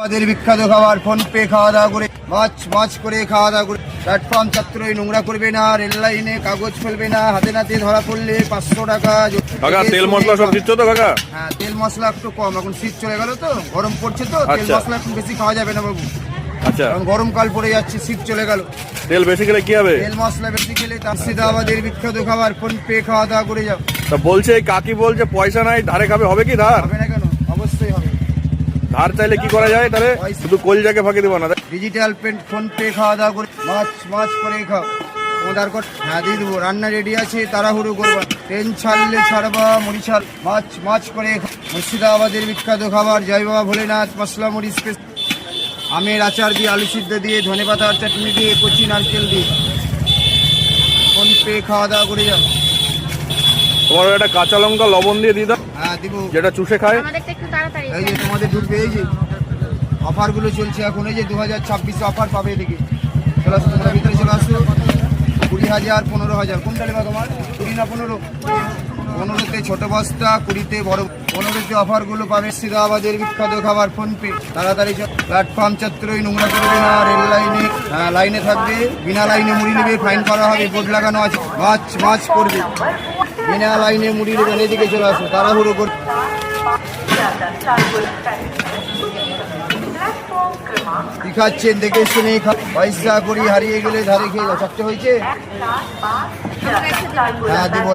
আমাদের বিখ্যাত খাবার ফোন পে, খাওয়া দাওয়া করে মাছ করে খাওয়া দাওয়া করে প্ল্যাটফর্ম চত্বরে নোংরা করবে না, রেল লাইনে কাগজ ফেলবে না, হাতে নাতে ধরা পড়লে 500 টাকা। কাকা তেল মশলা সব দিচ্ছ তো কাকা? হ্যাঁ, তেল মশলা একটু কম, এখন শীত চলে গেল তো, গরম পড়ছে তো, তেল মশলা এখন বেশি খাওয়া যাবে না বাবু। আচ্ছা, এখন গরমকাল পড়ে যাচ্ছে, শীত চলে গেল, তেল বেশি খেলে কি হবে? তেল মশলা বেশি খেলে মুর্শিদাবাদের বিখ্যাত খাবার ফোন পে, খাওয়া দাওয়া করে যাও। তা বলছে এই কাকি বলছে পয়সা নাই, ধারে খাবে, হবে কি ধার? হবে না কেন, অবশ্যই হবে। ধার চাইলে কি করা যায় তাহলে? শুধু কলজাকে ফাঁকি দেবো না। ডিজিটাল ফোন পে, খাওয়া দাওয়া করে মাছ করে খাও। তোমাদের হ্যাঁ দিয়ে দেবো, রান্না রেডি আছে, তাড়াহুড়ো করবা, ট্রেন ছাড়লে ছাড়বা, মুড়ি ছাড়, মাছ করে খাও। মুর্শিদাবাদের বিখ্যাত খাবার জয় বাবা ভোলেনাথ মশলা মুড়ি স্পেশাল, আমের আচার দিয়ে, আলু সিদ্ধ দিয়ে, ধনে পাতার চাটনি দিয়ে, কচি নারকেল দিয়ে ফোন পে, খাওয়া দাওয়া করে যাও। তোমার একটা কাঁচা লঙ্কা লবণ দিয়ে দিই দাও। হ্যাঁ দিব, যেটা চুষে খায়। এই যে তোমাদের ঢুকবে, এই যে অফারগুলো চলছে এখন, এই যে 2026 অফার পাবে এদিকে। চলে আসো তোমরা ভিতরে, চলে আসো। 20,000, 15,000, কোনটা নেবা তোমার? 20 না 15? 15তে ছোট বস্তা, 20তে বড়। 15তে অফারগুলো পাবে। মুর্শিদাবাদের বিখ্যাত খাবার ফোন পে, তাড়াতাড়ি প্ল্যাটফর্ম চত্বরে নোংরা করবে না, রেল লাইনে লাইনে থাকবে, বিনা লাইনে মুড়ি নেবে ফাইন করা হবে, বোর্ড লাগানো আছে। মাছ করবে, বিনা লাইনে মুড়ি নেবেন। এদিকে চলে আসো, তাড়াহুড়ো করবে। কি খাচ্ছেন দেখে শুনে পয়সা করি হারিয়ে গেলে ধারে খেয়ে যাও। চারটে হয়েছে? হ্যাঁ দিব।